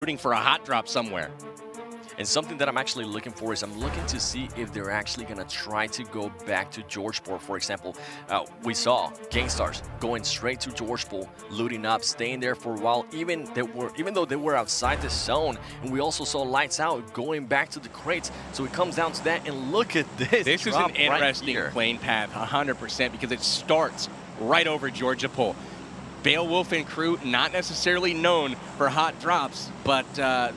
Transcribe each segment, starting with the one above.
rooting for a hot drop somewhere. And something that I'm actually looking for is I'm looking to see if they're actually going to try to go back to Georgeport. For example, we saw Gankstars going straight to Georgeport, looting up, staying there for a while, even though they were outside the zone. And we also saw Lights Out going back to the crates. So it comes down to that, and look at this. This is an interesting playing path, 100%, because it starts right over Georgeport. Beowulf and crew, not necessarily known for hot drops, but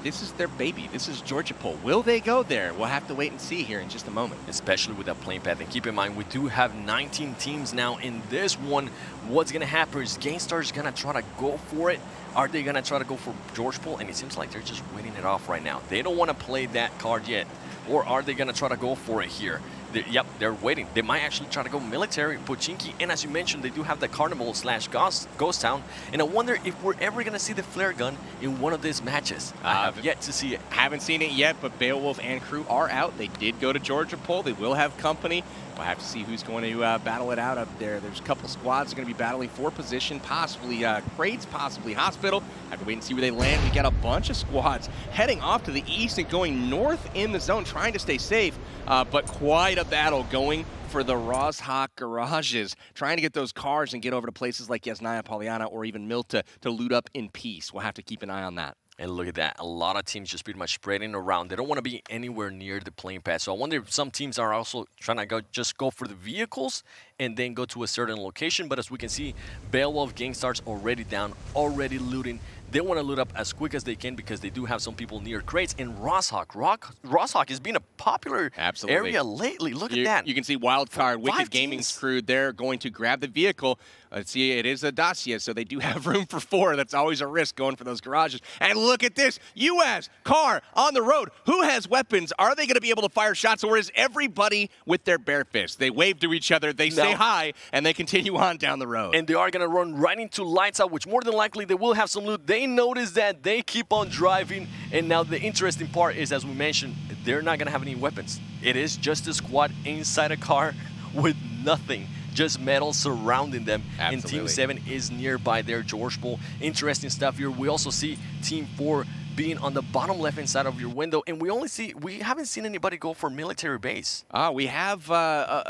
this is their baby. This is Georgeport. Will they go there? We'll have to wait and see here in just a moment. Especially with that playing path. And keep in mind, we do have 19 teams now in this one. What's going to happen is Gankstars going to try to go for it. Are they going to try to go for Georgeport? And it seems like they're just waiting it off right now. They don't want to play that card yet. Or are they going to try to go for it here? Yep, they're waiting. They might actually try to go military, Pochinki, and as you mentioned, they do have the Carnival / Ghost Town, and I wonder if we're ever going to see the flare gun in one of these matches. I have yet to see it. Haven't seen it yet, but Beowulf and crew are out. They did go to Georgeport. They will have company. We'll have to see who's going to battle it out up there. There's a couple squads going to be battling for position, possibly crates, possibly hospital. Have to wait and see where they land. We got a bunch of squads heading off to the east and going north in the zone, trying to stay safe, but quite a battle going for the Rozhok garages, trying to get those cars and get over to places like Yasnaya, Polyana, or even Milta to loot up in peace. We'll have to keep an eye on that. And look at that. A lot of teams just pretty much spreading around. They don't want to be anywhere near the playing path. So I wonder if some teams are also trying to go for the vehicles and then go to a certain location. But as we can see, Beowulf Gankstars already down, already looting. They want to loot up as quick as they can because they do have some people near crates. And Rozhok has been a popular area lately. Look at that. You can see Wildcard, Wicked Gaming's crew. They're going to grab the vehicle. Let's see, it is a Dacia, so they do have room for 4. That's always a risk going for those garages. And look at this. U.S. car on the road. Who has weapons? Are they going to be able to fire shots, or is everybody with their bare fists? They wave to each other, they say hi, and they continue on down the road. And they are going to run right into Lights Out, which more than likely they will have some loot. They notice that, they keep on driving, and now the interesting part is, as we mentioned, they're not going to have any weapons. It is just a squad inside a car with nothing. Just metal surrounding them. Absolutely. And Team 7 is nearby there, Georgeport. Interesting stuff here. We also see Team 4 being on the bottom left-hand side of your window, and we haven't seen anybody go for military base. We have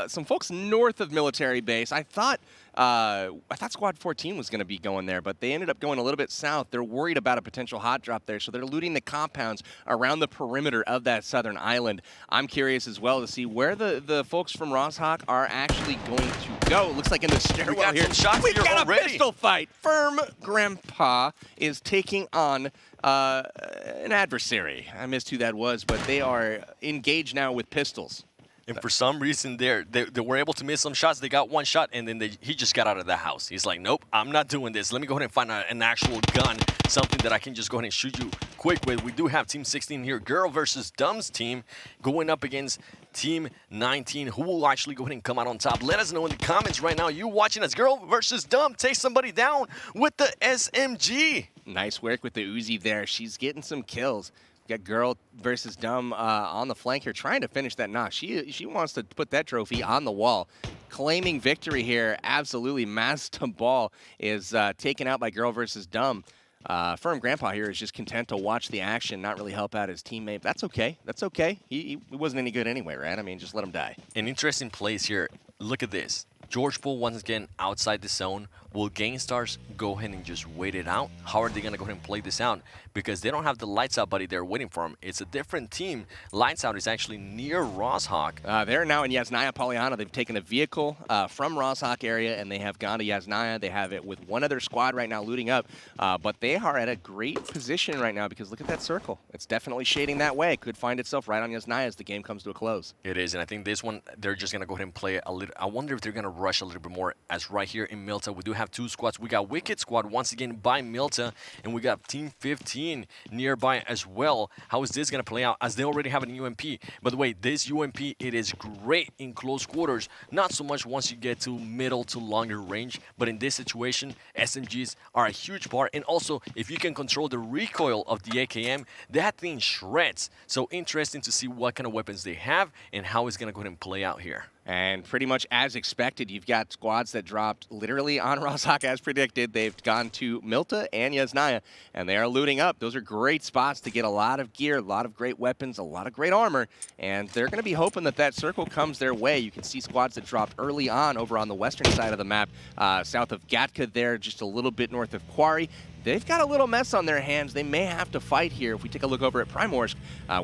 some folks north of military base. I thought Squad 14 was going to be going there, but they ended up going a little bit south. They're worried about a potential hot drop there, so they're looting the compounds around the perimeter of that southern island. I'm curious as well to see where the folks from Rozhok are actually going to go. Looks like in the stairwell here. We've got a pistol fight. Firm Grandpa is taking on an adversary. I missed who that was, but they are engaged now with pistols. And for some reason, they were able to miss some shots. They got one shot, and then he just got out of the house. He's like, nope, I'm not doing this. Let me go ahead and find an actual gun, something that I can just go ahead and shoot you quick with. We do have Team 16 here, Girl versus Dumb's team, going up against Team 19. Who will actually go ahead and come out on top? Let us know in the comments right now. You watching as Girl versus Dumb take somebody down with the SMG. Nice work with the Uzi there. She's getting some kills. Got Girl versus Dumb on the flank here, trying to finish that knock. She wants to put that trophy on the wall. Claiming victory here, absolutely. Mazda Ball is taken out by Girl versus Dumb. Firm Grandpa here is just content to watch the action, not really help out his teammate. That's okay. That's okay. He wasn't any good anyway, right? I mean, just let him die. An interesting place here. Look at this. Georgeport once again outside the zone. Will Gankstars go ahead and just wait it out? How are they going to go ahead and play this out? Because they don't have the Lights Out buddy there waiting for him. It's a different team. Lights Out is actually near Rozhok. They're now in Yasnaya, Polyana. They've taken a vehicle from Rozhok area, and they have gone to Yasnaya. They have it with one other squad right now looting up. But they are at a great position right now because look at that circle. It's definitely shading that way. Could find itself right on Yasnaya as the game comes to a close. It is, and I think this one, they're just going to go ahead and play a little. I wonder if they're going to rush a little bit more, as right here in Milta, we do have 2 squads. We got Wicked Squad once again by Milta, and we got Team 15 nearby as well. How is this going to play out, as they already have an UMP? By the way, this UMP, it is great in close quarters, not so much once you get to middle to longer range, but in this situation, SMGs are a huge part, and also, if you can control the recoil of the AKM, that thing shreds. So interesting to see what kind of weapons they have and how it's going to go ahead and play out here. And pretty much as expected, you've got squads that dropped literally on Rozhok as predicted. They've gone to Milta and Yasnaya, and they are looting up. Those are great spots to get a lot of gear, a lot of great weapons, a lot of great armor, and they're going to be hoping that that circle comes their way. You can see squads that dropped early on over on the western side of the map, south of Gatka there, just a little bit north of Quarry. They've got a little mess on their hands. They may have to fight here. If we take a look over at Primorsk,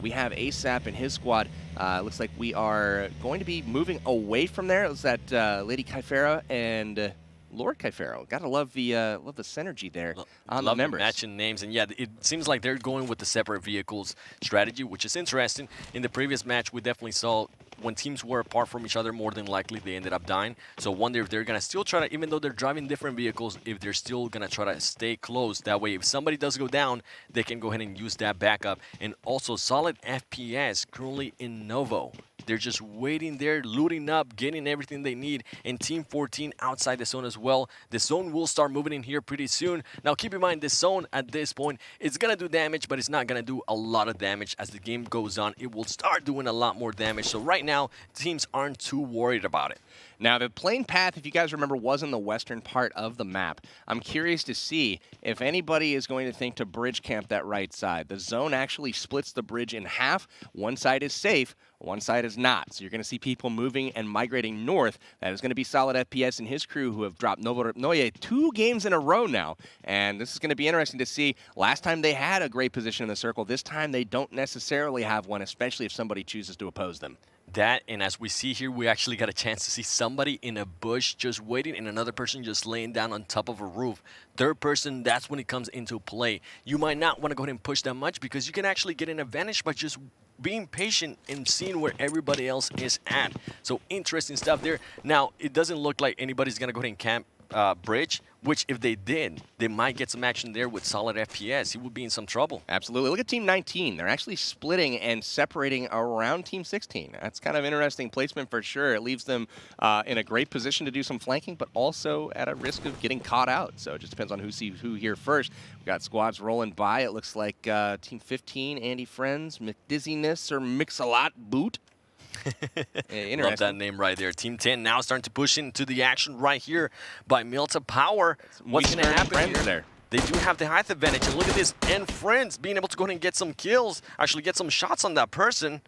we have ASAP and his squad. Looks like we are going to be moving away from there. It was that Lady Kyphera and Lord Kyphera. Gotta love the synergy there on the members. Matching names, and yeah, it seems like they're going with the separate vehicles strategy, which is interesting. In the previous match, we definitely saw when teams were apart from each other, more than likely they ended up dying. So wonder if they're gonna still try to, even though they're driving different vehicles, if they're still gonna try to stay close. That way, if somebody does go down, they can go ahead and use that backup. And also, SolidFPS currently in Novo. They're just waiting there, looting up, getting everything they need. And Team 14 outside the zone as well. The zone will start moving in here pretty soon. Now, keep in mind, this zone at this point, it's going to do damage, but it's not going to do a lot of damage. As the game goes on, it will start doing a lot more damage. So right now, teams aren't too worried about it. Now, the plane path, if you guys remember, was in the western part of the map. I'm curious to see if anybody is going to think to bridge camp that right side. The zone actually splits the bridge in half. One side is safe, one side is not. So you're going to see people moving and migrating north. That is going to be SolidFPS and his crew, who have dropped Noye 2 games in a row now. And this is going to be interesting to see. Last time they had a great position in the circle. This time they don't necessarily have one, especially if somebody chooses to oppose them. That, and as we see here, we actually got a chance to see somebody in a bush just waiting and another person just laying down on top of a roof. Third person, that's when it comes into play. You might not want to go ahead and push that much because you can actually get an advantage by just being patient and seeing where everybody else is at. So interesting stuff there. Now, it doesn't look like anybody's going to go ahead and camp bridge, which if they did, they might get some action there with SolidFPS. He would be in some trouble. Absolutely. Look at Team 19. They're actually splitting and separating around Team 16. That's kind of interesting placement for sure. It leaves them in a great position to do some flanking, but also at a risk of getting caught out. So it just depends on who sees who here first. We've got squads rolling by. It looks like Team 15, Andy Friends, McDizziness, or Mix-a-Lot Boot. Love that name right there. Team 10 now starting to push into the action right here by Milta Power. What's going to happen here? There. They do have the height advantage, and look at this. And Friends being able to go ahead and get some kills, actually get some shots on that person.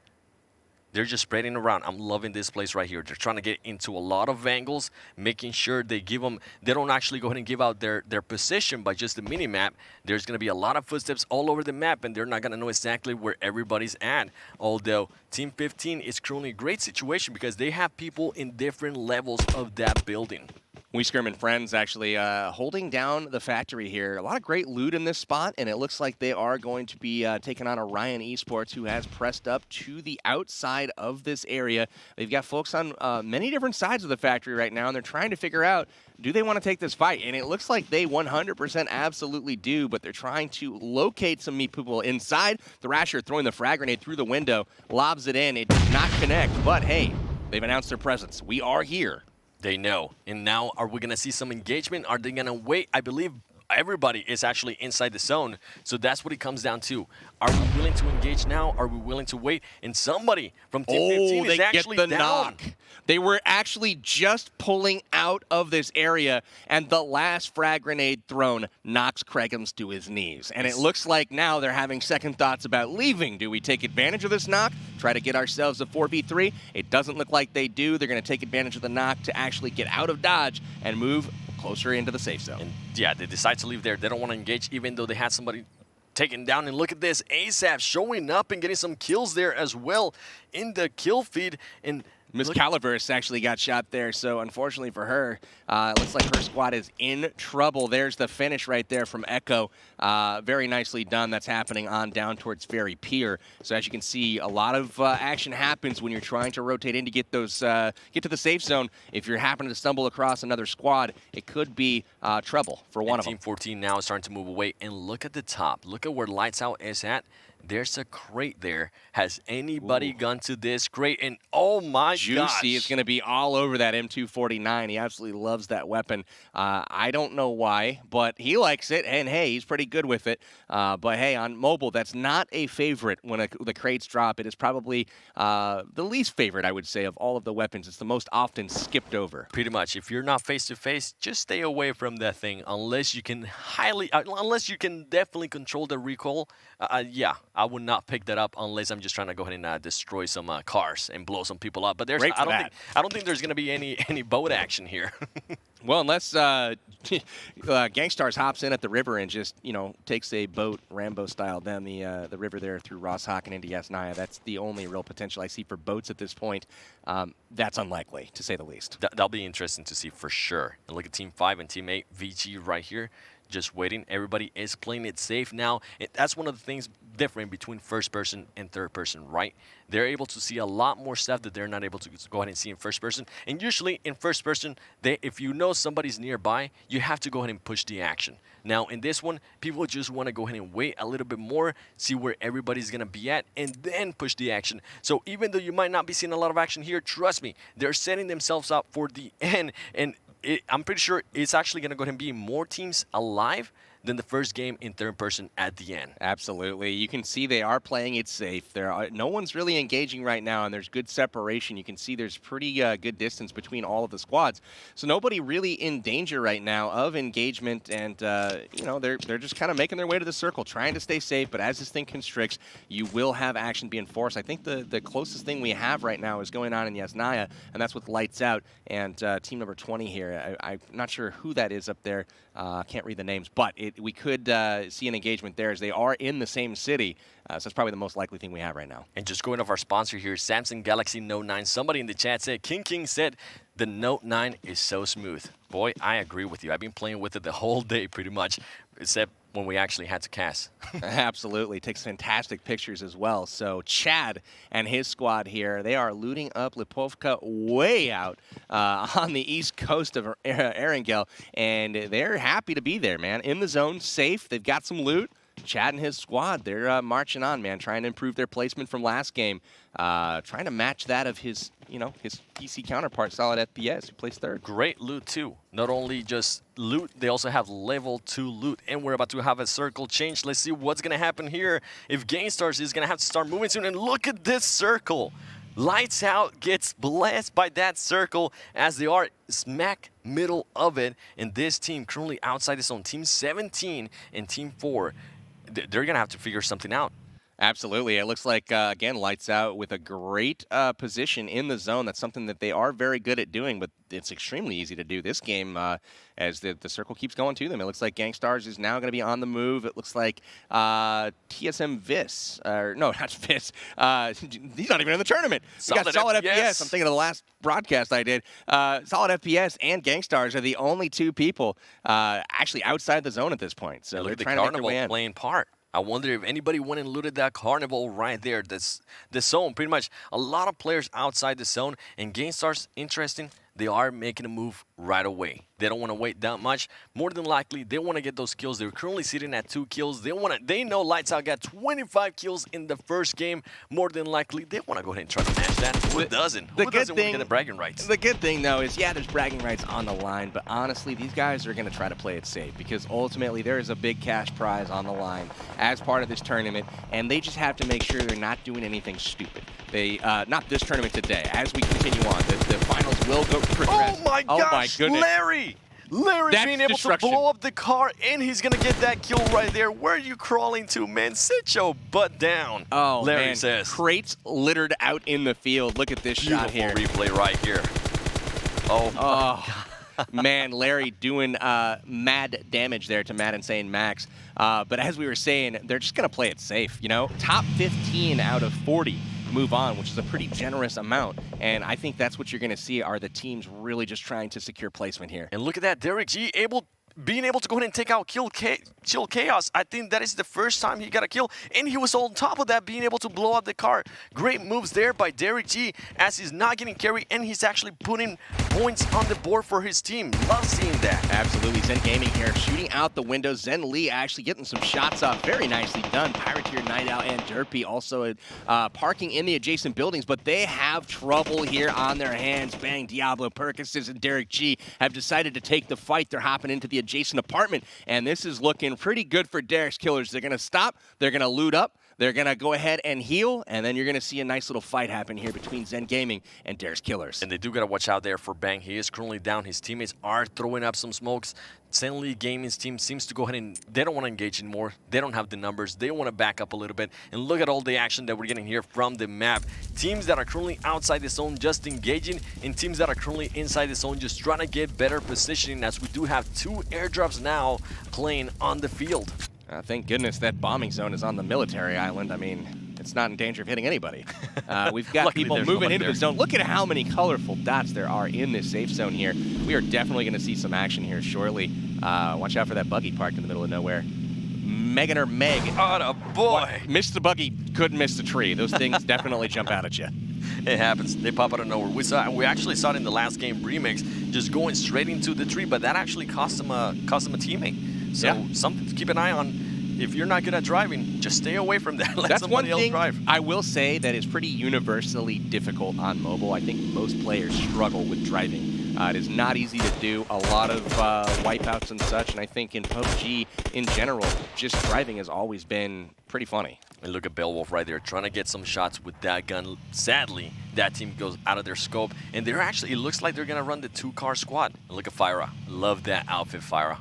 They're just spreading around. I'm loving this place right here. They're trying to get into a lot of angles, making sure they give them, they don't actually go ahead and give out their position by just the mini-map. There's going to be a lot of footsteps all over the map, and they're not going to know exactly where everybody's at. Although Team 15 is currently a great situation because they have people in different levels of that building. Weeskirm and Friends actually holding down the factory here. A lot of great loot in this spot, and it looks like they are going to be taking on Orion Esports, who has pressed up to the outside of this area. They've got folks on many different sides of the factory right now, and they're trying to figure out, do they want to take this fight? And it looks like they 100% absolutely do, but they're trying to locate some people inside. Thrasher throwing the frag grenade through the window, lobs it in. It does not connect, but hey, they've announced their presence. We are here. They know. And now, are we going to see some engagement? Are they going to wait? I believe everybody is actually inside the zone. So that's what it comes down to. Are we willing to engage now? Are we willing to wait? And somebody from Team 15 is actually get the down. knock. They were actually just pulling out of this area, and the last frag grenade thrown knocks Kregums to his knees. And it looks like now they're having second thoughts about leaving. Do we take advantage of this knock, try to get ourselves a 4v3? It doesn't look like they do. They're going to take advantage of the knock to actually get out of dodge and move closer into the safe zone. And yeah, they decide to leave there. They don't want to engage, even though they had somebody taken down. And look at this, ASAP showing up and getting some kills there as well in the kill feed. And Miss Caliverse actually got shot there, so unfortunately for her, it looks like her squad is in trouble. There's the finish right there from Echo. Very nicely done. That's happening on down towards Ferry Pier. So as you can see, a lot of action happens when you're trying to rotate in to get those get to the safe zone. If you're happening to stumble across another squad, it could be trouble for one of them. Team 14 now is starting to move away, and look at the top. Look at where Lights Out is at. There's a crate there. Has anybody gone to this crate? And oh my Juicy gosh. is going to be all over that M249. He absolutely loves that weapon. I don't know why, but he likes it, and hey, he's pretty good with it. But hey, on mobile, that's not a favorite when the crates drop. It is probably the least favorite, I would say, of all of the weapons. It's the most often skipped over. Pretty much. If you're not face-to-face, just stay away from that thing unless you can definitely control the recoil. Yeah, I would not pick that up unless I'm just trying to go ahead and destroy some cars and blow some people up. But I don't think there's going to be any boat action here. Well, unless Gankstars hops in at the river and just, takes a boat Rambo style down the river there through Rosshawk and into Yasnaya. That's the only real potential I see for boats at this point. That's unlikely, to say the least. That'll be interesting to see for sure. And look at Team 5 and Team 8, VG right here. Just waiting. Everybody is playing it safe now. That's one of the things different between first person and third person, right? They're able to see a lot more stuff that they're not able to go ahead and see in first person. And usually in first person, if you know somebody's nearby, you have to go ahead and push the action. Now in this one, people just want to go ahead and wait a little bit more, see where everybody's going to be at, and then push the action. So even though you might not be seeing a lot of action here, trust me, they're setting themselves up for the end. And I'm pretty sure it's actually going to go ahead and be more teams alive than the first game in third person at the end. Absolutely. You can see they are playing it safe. No one's really engaging right now, and there's good separation. You can see there's pretty good distance between all of the squads. So nobody really in danger right now of engagement, and they're just kind of making their way to the circle, trying to stay safe. But as this thing constricts, you will have action being forced. I think the closest thing we have right now is going on in Yasnaya, and that's with Lights Out and team number 20 here. I'm not sure who that is up there. Can't read the names, but we could see an engagement there as they are in the same city. So that's probably the most likely thing we have right now. And just going off our sponsor here, Samsung Galaxy Note 9. Somebody in the chat said, King said, the Note 9 is so smooth. Boy, I agree with you. I've been playing with it the whole day pretty much, except when we actually had to cast. Absolutely. Takes fantastic pictures as well. So Chad and his squad here, they are looting up Lipovka way out on the east coast of Erangel, and they're happy to be there, man. In the zone, safe. They've got some loot. Chad and his squad, they're marching on, man, trying to improve their placement from last game, trying to match that of his PC counterpart, SolidFPS, who placed third. Great loot, too. Not only just loot, they also have level 2 loot, and we're about to have a circle change. Let's see what's going to happen here. If Gankstars is going to have to start moving soon, and look at this circle. Lights Out gets blessed by that circle as they are smack middle of it, and this team currently outside the zone, Team 17 and Team 4, they're going to have to figure something out. Absolutely. It looks like, again, Lights Out with a great position in the zone. That's something that they are very good at doing, but it's extremely easy to do this game as the circle keeps going to them. It looks like Gankstars is now going to be on the move. It looks like TSM Vis, or no, not Vis. He's not even in the tournament. We got SolidFPS. I'm thinking of the last broadcast I did. SolidFPS and Gankstars are the only two people actually outside the zone at this point. So they're trying to make their way in. Playing part. I wonder if anybody went and looted that carnival right there. That's the zone. Pretty much a lot of players outside the zone. And Gankstars, interesting, they are making a move right away. They don't want to wait that much. More than likely, they want to get those kills. They're currently sitting at 2 kills. They know Lights Out got 25 kills in the first game. More than likely, they want to go ahead and try to match that. Who doesn't? Who doesn't want to get the bragging rights? The good thing, though, is, yeah, there's bragging rights on the line, but honestly, these guys are going to try to play it safe because ultimately there is a big cash prize on the line as part of this tournament, and they just have to make sure they're not doing anything stupid. They, not this tournament today. As we continue on, the finals will go progress. Oh my gosh, Larry! Larry being able to blow up the car, and he's going to get that kill right there. Where are you crawling to, man? Sit your butt down, Larry says. Crates littered out in the field. Look at this shot here. Beautiful replay right here. Oh, man, Larry doing mad damage there to Mad Insane Max. But as we were saying, they're just going to play it safe, Top 15 out of 40 move on, which is a pretty generous amount. And I think that's what you're going to see are the teams really just trying to secure placement here. And look at that, DerekG able being able to go ahead and take out Chill Chaos. I think that is the first time he got a kill, and he was on top of that, being able to blow up the car. Great moves there by DerekG, as he's not getting carry, and he's actually putting points on the board for his team. Love seeing that. Absolutely. ZenGaming here, shooting out the window. ZenLee actually getting some shots off. Very nicely done. Pirateer, Night Owl, and Derpy also parking in the adjacent buildings, but they have trouble here on their hands. Bang, Diablo, Perkises, and DerekG have decided to take the fight. They're hopping into the adjacent apartment, and this is looking pretty good for Derek's Killers. They're going to stop, they're going to loot up, they're going to go ahead and heal, and then you're going to see a nice little fight happen here between ZenGaming and Derek's Killers. And they do got to watch out there for Bang. He is currently down. His teammates are throwing up some smokes. ZenLeeGaming's team seems to go ahead and they don't want to engage anymore. They don't have the numbers. They want to back up a little bit. And look at all the action that we're getting here from the map. Teams that are currently outside the zone just engaging, and teams that are currently inside the zone just trying to get better positioning, as we do have 2 airdrops now playing on the field. Thank goodness that bombing zone is on the military island. I mean, it's not in danger of hitting anybody. We've got people moving into the zone. Look at how many colorful dots there are in this safe zone here. We are definitely going to see some action here shortly. Watch out for that buggy parked in the middle of nowhere. Megan or Meg. Oh, boy. Missed the buggy, couldn't miss the tree. Those things definitely jump out at you. It happens. They pop out of nowhere. We actually saw it in the last game remix, just going straight into the tree, but that actually cost him a teammate. So yeah, something to keep an eye on. If you're not good at driving, just stay away from that. Let somebody else drive. I will say that is pretty universally difficult on mobile. I think most players struggle with driving. It is not easy to do. A lot of wipeouts and such, and I think in PUBG in general, just driving has always been pretty funny. And look at Beowulf right there, trying to get some shots with that gun. Sadly, that team goes out of their scope, and they're actually, it looks like they're gonna run the 2-car squad. And look at Fyra. Love that outfit, Fyra.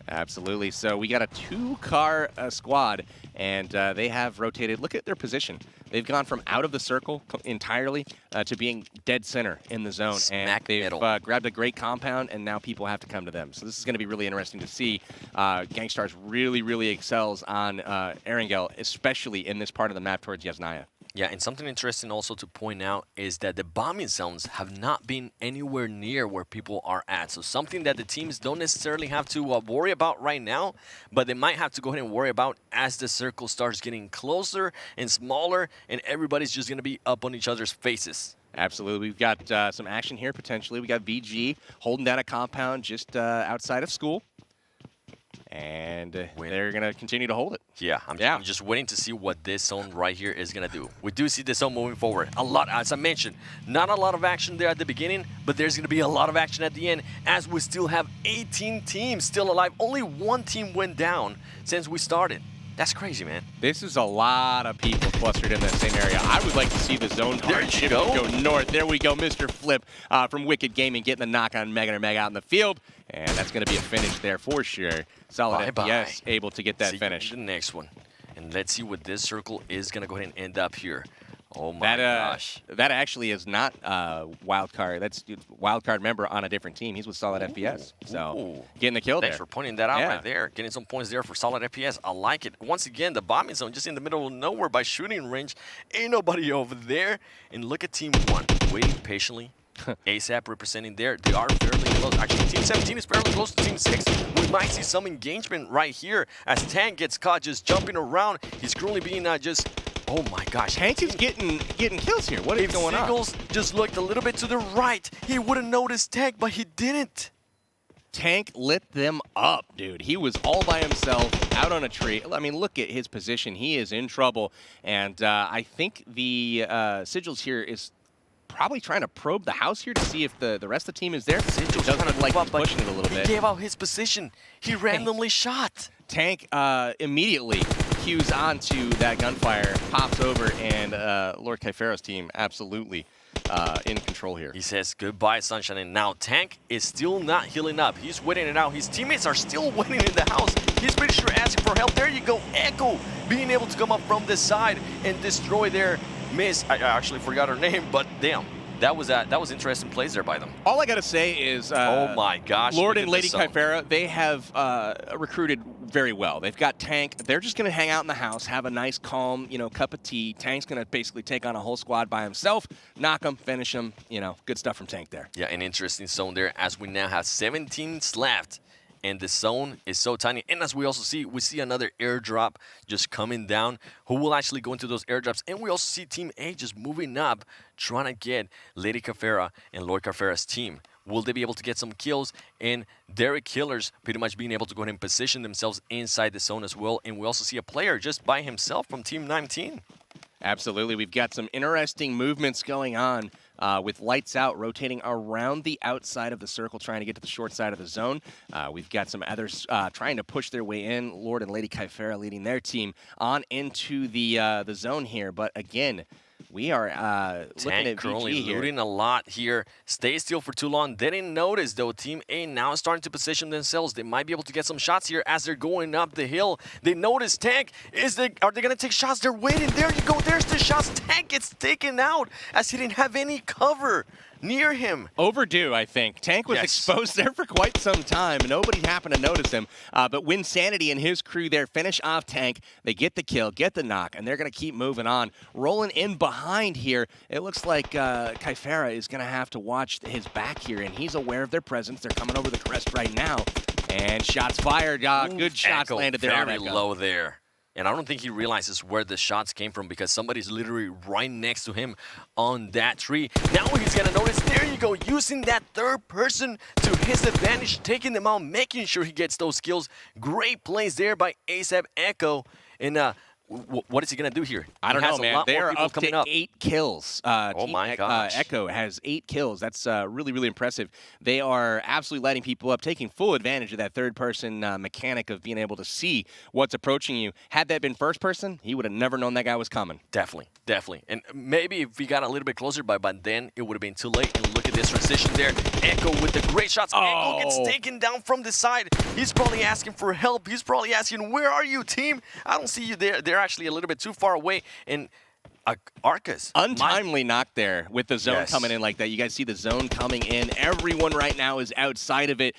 Absolutely. So we got a 2-car squad, and they have rotated. Look at their position. They've gone from out of the circle entirely to being dead center in the zone. Smack and they've middle. grabbed a great compound, and now people have to come to them. So this is going to be really interesting to see. Gankstars really excels on Erangel, especially in this part of the map towards Yasnaya. Yeah, and something interesting also to point out is that the bombing zones have not been anywhere near where people are at. So something that the teams don't necessarily have to worry about right now, but they might have to go ahead and worry about as the circle starts getting closer and smaller, and everybody's just going to be up on each other's faces. Absolutely. We've got some action here potentially. We got VG holding down a compound just outside of school. And they're going to continue to hold it. Yeah, I'm just waiting to see what this zone right here is going to do. We do see this zone moving forward. A lot, as I mentioned, not a lot of action there at the beginning, but there's going to be a lot of action at the end, as we still have 18 teams still alive. Only 1 team went down since we started. That's crazy, man. This is a lot of people clustered in that same area. I would like to see the zone shift go north. There we go, Mr. Flip from Wicked Gaming getting the knock on Megan or Meg out in the field. And that's going to be a finish there for sure. SolidFPS able to get that finish. The next one. And let's see what this circle is going to go ahead and end up here. Oh my gosh. That actually is not Wildcard. That's Wildcard member on a different team. He's with SolidFPS. So getting the kill there. Thanks for pointing that out right there. Getting some points there for SolidFPS. I like it. Once again, the bombing zone just in the middle of nowhere by shooting range. Ain't nobody over there. And look at Team 1 waiting patiently. ASAP representing there. They are fairly close. Actually, Team 17 is fairly close to Team 6. We might see some engagement right here as Tank gets caught just jumping around. He's currently being just... Oh my gosh. Tank is getting kills here. What is going on? Seagulls just looked a little bit to the right, he would have noticed Tank, but he didn't. Tank lit them up, dude. He was all by himself out on a tree. I mean, look at his position. He is in trouble. And I think the Sigils here is probably trying to probe the house here to see if the rest of the team is there. Sigils doesn't look like he's pushing it a little bit. He gave out his position. He randomly shot. Tank immediately cues onto that gunfire, pops over, and Lord Kaifero's team absolutely in control here. He says goodbye, Sunshine, and now Tank is still not healing up. He's waiting it out. His teammates are still waiting in the house. He's pretty sure asking for help. There you go, Echo, being able to come up from this side and destroy their miss. I actually forgot her name, but damn. That was interesting plays there by them. All I gotta say is, oh my gosh, Lord and Lady Kaifera, they have recruited very well. They've got Tank. They're just gonna hang out in the house, have a nice, calm, cup of tea. Tank's gonna basically take on a whole squad by himself, knock him, finish him. Good stuff from Tank there. Yeah, an interesting zone there as we now have 17 left. and the zone is so tiny. And as we also see, we see another airdrop just coming down. Who will actually go into those airdrops? And we also see Team A just moving up, trying to get Lady Cafera and Lord Cafera's team. Will they be able to get some kills? And DerekG Killers pretty much being able to go ahead and position themselves inside the zone as well. And we also see a player just by himself from Team 19. Absolutely. We've got some interesting movements going on with Lights Out rotating around the outside of the circle, trying to get to the short side of the zone. We've got some others trying to push their way in. Lord and Lady Kaifera leading their team on into the zone here. But again, we are looking at currently VG here. looting a lot here. Stay still for too long. They didn't notice, though. Team A now starting to position themselves. They might be able to get some shots here as they're going up the hill. They notice Tank. Are they going to take shots? They're waiting. There you go. There's the shots. Tank gets taken out as he didn't have any cover near him. Overdue, I think. Tank was exposed there for quite some time. Nobody happened to notice him. But Winsanity and his crew there finish off Tank. They get the kill, get the knock, and they're going to keep moving on. Rolling in behind here, it looks like Kaifera is going to have to watch his back here, and he's aware of their presence. They're coming over the crest right now. And shots fired. Good shots landed there. Very low there. And I don't think he realizes where the shots came from because somebody's literally right next to him on that tree. Now he's going to notice, there you go, using that third person to his advantage, taking them out, making sure he gets those kills. Great plays there by AvaGG. And what is he going to do here? I don't know, man. They're up to 8 kills. Oh, my gosh. Echo has 8 kills. That's really, really impressive. They are absolutely lighting people up, taking full advantage of that third-person mechanic of being able to see what's approaching you. Had that been first person, he would have never known that guy was coming. Definitely, definitely. And maybe if we got a little bit closer, but then it would have been too late. And look at this transition there. Echo with the great shots. Echo gets taken down from the side. He's probably asking for help. He's probably asking, where are you, team? I don't see you there. They're actually a little bit too far away, and Arcus. Untimely knock there with the zone coming in like that. You guys see the zone coming in. Everyone right now is outside of it.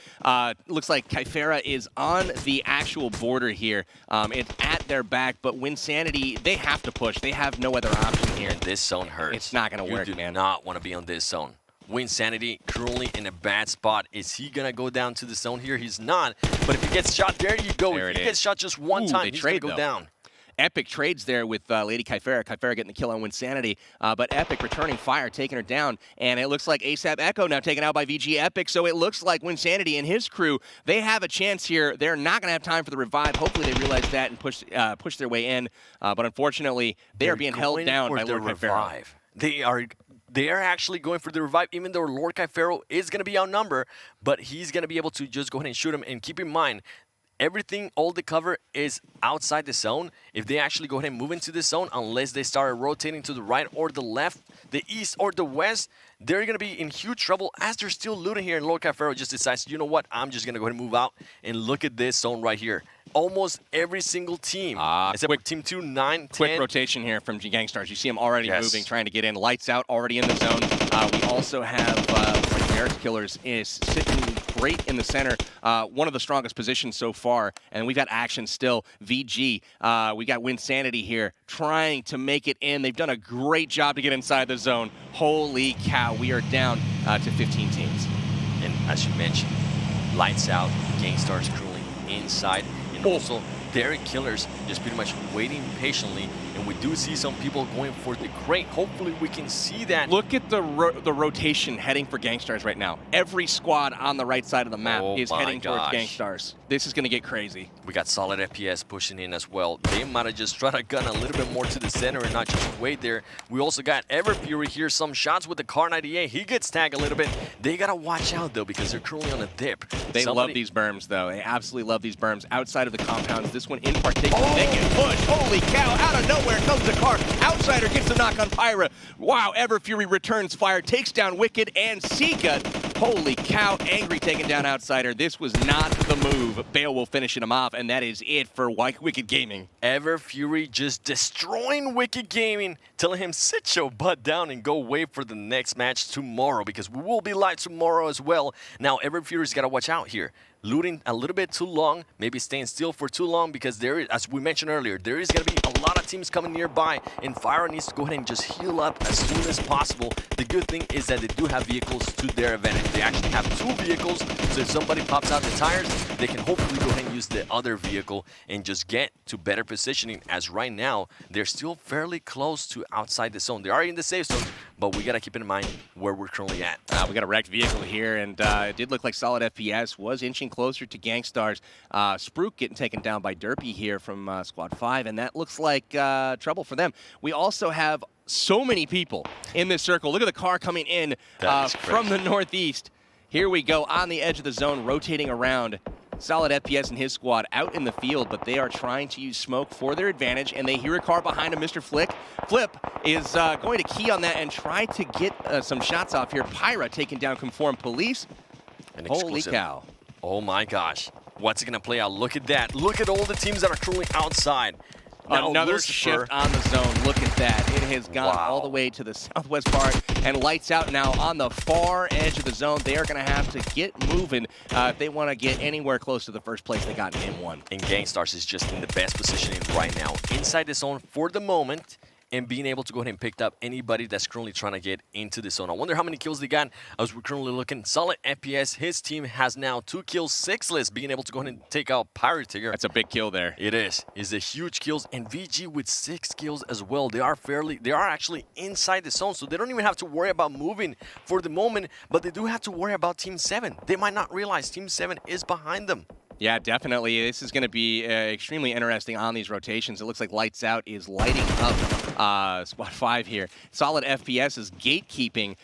Looks like Kaifera is on the actual border here. It's at their back, but Winsanity, they have to push. They have no other option here. And this zone hurts. It's not going to work, man. You do not want to be on this zone. Winsanity currently in a bad spot. Is he going to go down to the zone here? He's not. But if he gets shot, there you go. If he gets shot just one time, he's going to go down. Epic trades there with Lady Kaifera. Kaifera getting the kill on Winsanity, but Epic returning fire, taking her down. And it looks like AvaGG now taken out by VG Epic. So it looks like Winsanity and his crew, they have a chance here. They're not going to have time for the revive. Hopefully they realize that and push their way in. But unfortunately, they are being held down by Lord Kaifera. They are actually going for the revive, even though Lord Kaifera is going to be outnumbered, but he's going to be able to just go ahead and shoot him. And keep in mind, everything, all the cover is outside the zone. If they actually go ahead and move into the zone, unless they start rotating to the right or the left, the east or the west, they're going to be in huge trouble as they're still looting here. And Lord Kaifera just decides, you know what, I'm just going to go ahead and move out. And look at this zone right here. Almost every single team, except Team 2, 9, 10. Quick rotation here from Gankstars. You see them already moving, trying to get in. Lights Out already in the zone. We also have DerekG Killers is sitting great in the center. One of the strongest positions so far. And we've got action still. VG, we got Winsanity here trying to make it in. They've done a great job to get inside the zone. Holy cow, we are down to 15 teams. And as you mentioned, Lights Out, Gankstars currently inside. And also, DerekG Killers just pretty much waiting patiently. And we do see some people going for the crate. Hopefully we can see that. Look at the rotation heading for Gankstars right now. Every squad on the right side of the map is heading towards Gankstars. This is going to get crazy. We got SolidFPS pushing in as well. They might have just tried to gun a little bit more to the center and not just wait there. We also got EverFury here. Some shots with the Car 98. He gets tagged a little bit. They got to watch out, though, because they're currently on a dip. They love these berms, though. They absolutely love these berms outside of the compounds. This one in particular, they get pushed. Holy cow, out of nowhere comes the car. Outsider gets the knock on Pyra. Wow, EverFury returns fire, takes down Wicked and Sika. Holy cow, Angry taking down Outsider. This was not the move. Bale will finish him off, and that is it for Wicked Gaming. EverFury just destroying Wicked Gaming, telling him, sit your butt down and go wait for the next match tomorrow, because we will be live tomorrow as well. Now, EverFury's got to watch out here. looting a little bit too long, maybe staying still for too long, because there is, as we mentioned earlier, there is going to be a lot of teams coming nearby, and Fire needs to go ahead and just heal up as soon as possible. The good thing is that they do have vehicles to their advantage. They actually have 2 vehicles, so if somebody pops out the tires, they can hopefully go ahead and use the other vehicle and just get to better positioning, as right now, they're still fairly close to outside the zone. They are in the safe zone, but we got to keep in mind where we're currently at. We got a wrecked vehicle here, and it did look like SolidFPS was inching closer to Gankstars. Spruik getting taken down by Derpy here from Squad 5, and that looks like trouble for them. We also have so many people in this circle. Look at the car coming in from the northeast. Here we go on the edge of the zone, rotating around. SolidFPS and his squad out in the field, but they are trying to use smoke for their advantage, and they hear a car behind him, Mr. Flip is going to key on that and try to get some shots off here. Pyra taking down Conform Police. Holy cow. Oh my gosh. What's it going to play out? Look at that. Look at all the teams that are currently outside. Now, another Lucifer, shift on the zone. Look at that. It has gone all the way to the southwest part, and lights out now on the far edge of the zone. They are going to have to get moving if they want to get anywhere close to the first place they got in Game 1. And Gankstars is just in the best positioning right now, inside the zone for the moment, and being able to go ahead and pick up anybody that's currently trying to get into the zone. I wonder how many kills they got as we're currently looking. SolidFPS, his team has now 2 kills, 6-less, being able to go ahead and take out Pirate Tiger. That's a big kill there. It is. It's a huge kills, and VG with 6 kills as well. They are actually inside the zone, so they don't even have to worry about moving for the moment, but they do have to worry about Team 7. They might not realize Team 7 is behind them. Yeah, definitely. This is going to be extremely interesting on these rotations. It looks like Lights Out is lighting up Squad 5 here. SolidFPS is gatekeeping,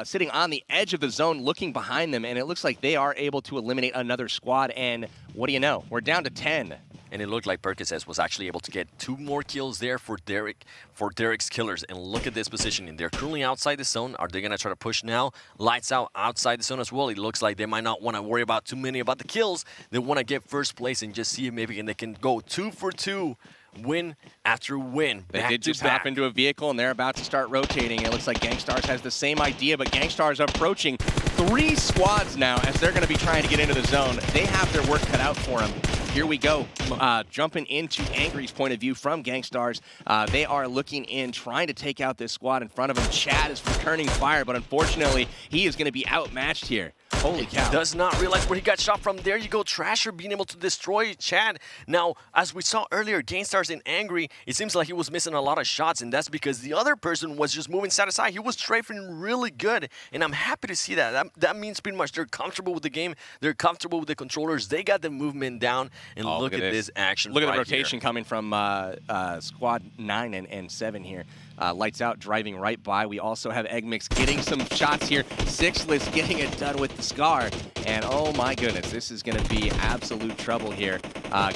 sitting on the edge of the zone, looking behind them, and it looks like they are able to eliminate another squad, and what do you know? We're down to 10. And it looked like Perkins was actually able to get 2 more kills there for DerekG's killers. And look at this positioning. They're currently outside the zone. Are they going to try to push now? Lights Out outside the zone as well. It looks like they might not want to worry about too many about the kills. They want to get first place and just see if maybe they can go 2 for 2. Win after win. They did just hop into a vehicle, and they're about to start rotating. It looks like Gankstars has the same idea, but Gankstars approaching 3 squads now as they're going to be trying to get into the zone. They have their work cut out for them. Here we go, jumping into Angry's point of view from Gankstars. They are looking in, trying to take out this squad in front of him. Chad is returning fire, but unfortunately, he is going to be outmatched here. Holy cow. He does not realize where he got shot from. There you go, Trasher being able to destroy Chad. Now, as we saw earlier, Gankstars and Angry, it seems like he was missing a lot of shots, and that's because the other person was just moving side to side. He was strafing really good, and I'm happy to see that. That means pretty much they're comfortable with the game. They're comfortable with the controllers. They got the movement down, and look at this action. Look at right the rotation here. coming from Squad 9 and 7 here. Lights Out driving right by. We also have Eggmix getting some shots here. 6-less getting it done with the Scar. And oh my goodness, this is going to be absolute trouble here.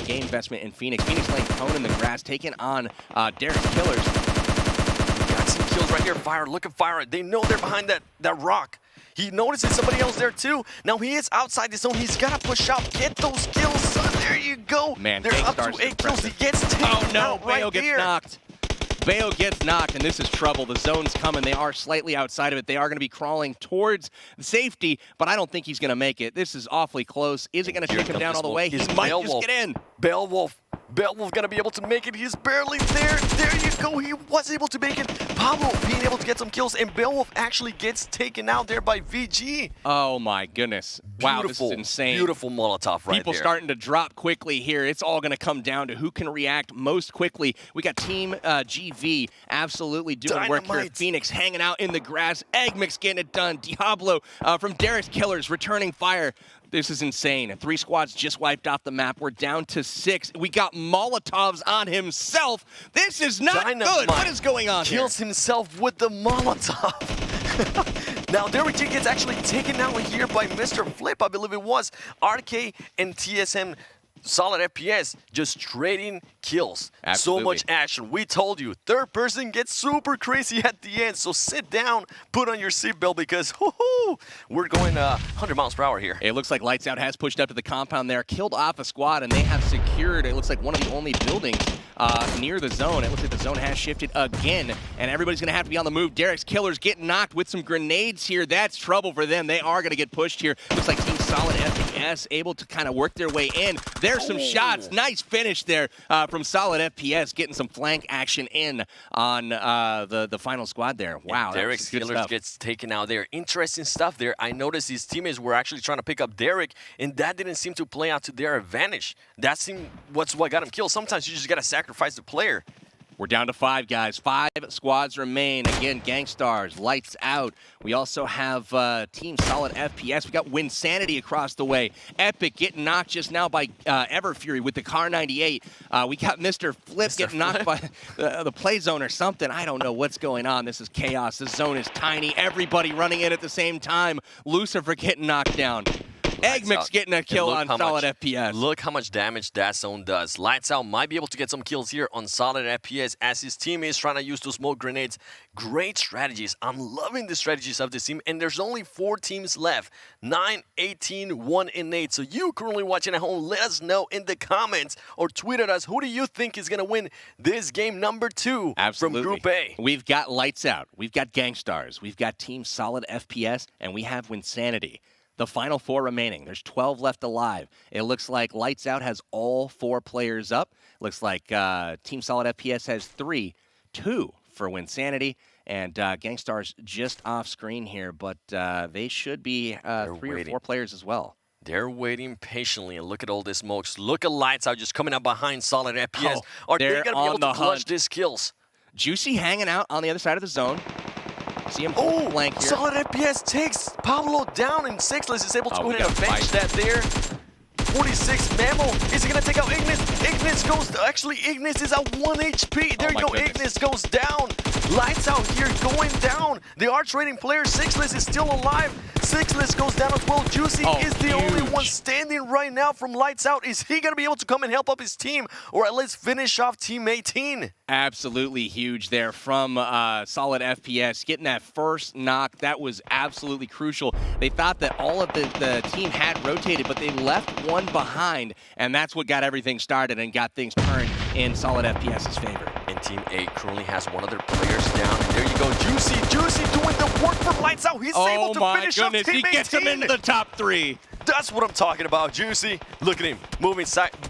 Game investment in Phoenix. Phoenix laying cone in the grass, taking on DerekG Killers. Got some kills right here. Fire, look at Fire. They know they're behind that rock. He notices somebody else there too. Now he is outside the zone. He's got to push out, get those kills. So there you go. Man, they're up to 8 kills. He gets taken out right gets here. knocked. Bayo gets knocked, and this is trouble. The zone's coming. They are slightly outside of it. They are going to be crawling towards safety, but I don't think he's going to make it. This is awfully close. Is it going to take him down all the way? He might just get in. Beowulf gonna be able to make it. He's barely there. There you go. He was able to make it. Pablo being able to get some kills, and Beowulf actually gets taken out there by VG. Oh my goodness. Wow, this is insane. Beautiful Molotov right there. People starting to drop quickly here. It's all going to come down to who can react most quickly. We got Team GV absolutely doing work here. Phoenix hanging out in the grass. Eggmix getting it done. Diablo from DerekG Killers returning fire. This is insane. 3 squads just wiped off the map. We're down to 6. We got Molotovs on himself. This is not good. What is going on here? Kills himself with the Molotov. Now, DerekG gets actually taken out here by Mr. Flip, I believe it was. RK and TSM SolidFPS just trading kills. Absolutely. So much action. We told you, third person gets super crazy at the end. So sit down, put on your seatbelt because we're going 100 miles per hour here. It looks like Lights Out has pushed up to the compound there, killed off a squad, and they have secured, it looks like, one of the only buildings near the zone. It looks like the zone has shifted again, and everybody's going to have to be on the move. DerekG Killers getting knocked with some grenades here. That's trouble for them. They are going to get pushed here. Looks like Team SolidFPS able to kind of work their way in. There's some shots. Nice finish there from SolidFPS, getting some flank action in on the final squad there. Wow, DerekG's killers gets taken out there. Interesting stuff there. I noticed his teammates were actually trying to pick up DerekG, and that didn't seem to play out to their advantage. That seemed what got him killed. Sometimes you just got to sacrifice the player. We're down to 5 guys. 5 squads remain. Again, Gankstars, lights out. We also have Team SolidFPS. We got Winsanity across the way. Epic getting knocked just now by Everfury with the Car 98. We got Mr. Flip getting knocked by the play zone or something. I don't know what's going on. This is chaos. This zone is tiny. Everybody running in at the same time. Lucifer getting knocked down. Eggmix getting a kill on SolidFPS. Look how much damage that zone does. Lights Out might be able to get some kills here on SolidFPS as his team is trying to use those smoke grenades. Great strategies. I'm loving the strategies of this team, and there's only 4 teams left. 9, 18, 1, and 8. So you currently watching at home, let us know in the comments or tweet at us, who do you think is going to win this game number 2 from Group A? We've got Lights Out. We've got Gankstars. We've got Team SolidFPS, and we have Winsanity. The final 4 remaining. There's 12 left alive. It looks like Lights Out has all 4 players up. Looks like Team SolidFPS has 3, 2 for Winsanity, and Gankstars just off screen here, but they should be 3 or 4 players as well. They're waiting patiently, and look at all this smokes. Look at Lights Out just coming up behind SolidFPS. Are they going to be able to clutch these kills? Juicy hanging out on the other side of the zone. See him flank here. SolidFPS takes Pablo down, and Sixless is able to go ahead and avenge that there. 46 Mammal. Is he going to take out Ignis? Ignis goes, actually Ignis is at 1 HP. There you go, Ignis goes down. Lights Out here going down. The arch rating player Sixless is still alive. Sixless goes down as well. Juicy is the only one standing right now from Lights Out. Is he going to be able to come and help up his team, or at least finish off Team 18? Absolutely huge there from SolidFPS. Getting that first knock, that was absolutely crucial. They thought that all of the team had rotated, but they left one behind, and that's what got everything started and got things turned in SolidFPS's favor. And Team 8 currently has one of their players down. And there you go, Juicy doing the work for Lights Out. He's able to finish off Team 18. He gets him into the top 3. That's what I'm talking about, Juicy. Look at him, moving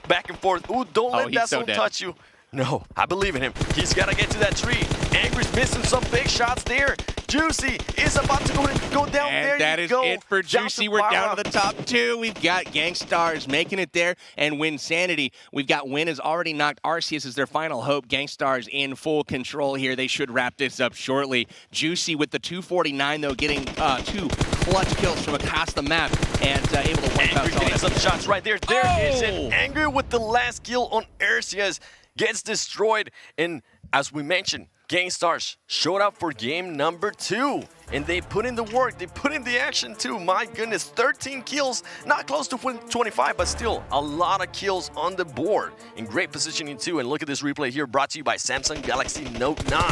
back and forth. Ooh, don't let that zone touch you. No, I believe in him. He's got to get to that tree. Angry's missing some big shots there. Juicy is about to go down. And there that you is go. it for Juicy. We're down to the top 2. We've got Gankstars making it there, and Winsanity. We've got Win has already knocked Arceus as their final hope. Gankstars in full control here. They should wrap this up shortly. Juicy with the 249, though, getting 2 clutch kills from across the map and able to wipe out getting some shots right there. There is it. Angry with the last kill on Arceus. Gets destroyed, and as we mentioned, Gankstars showed up for game number 2, and they put in the work, they put in the action too. My goodness, 13 kills, not close to 25, but still a lot of kills on the board. In great positioning too, and look at this replay here, brought to you by Samsung Galaxy Note 9.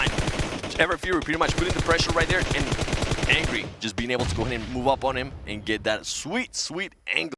Everfury pretty much putting the pressure right there, and Angry just being able to go ahead and move up on him and get that sweet, sweet angle.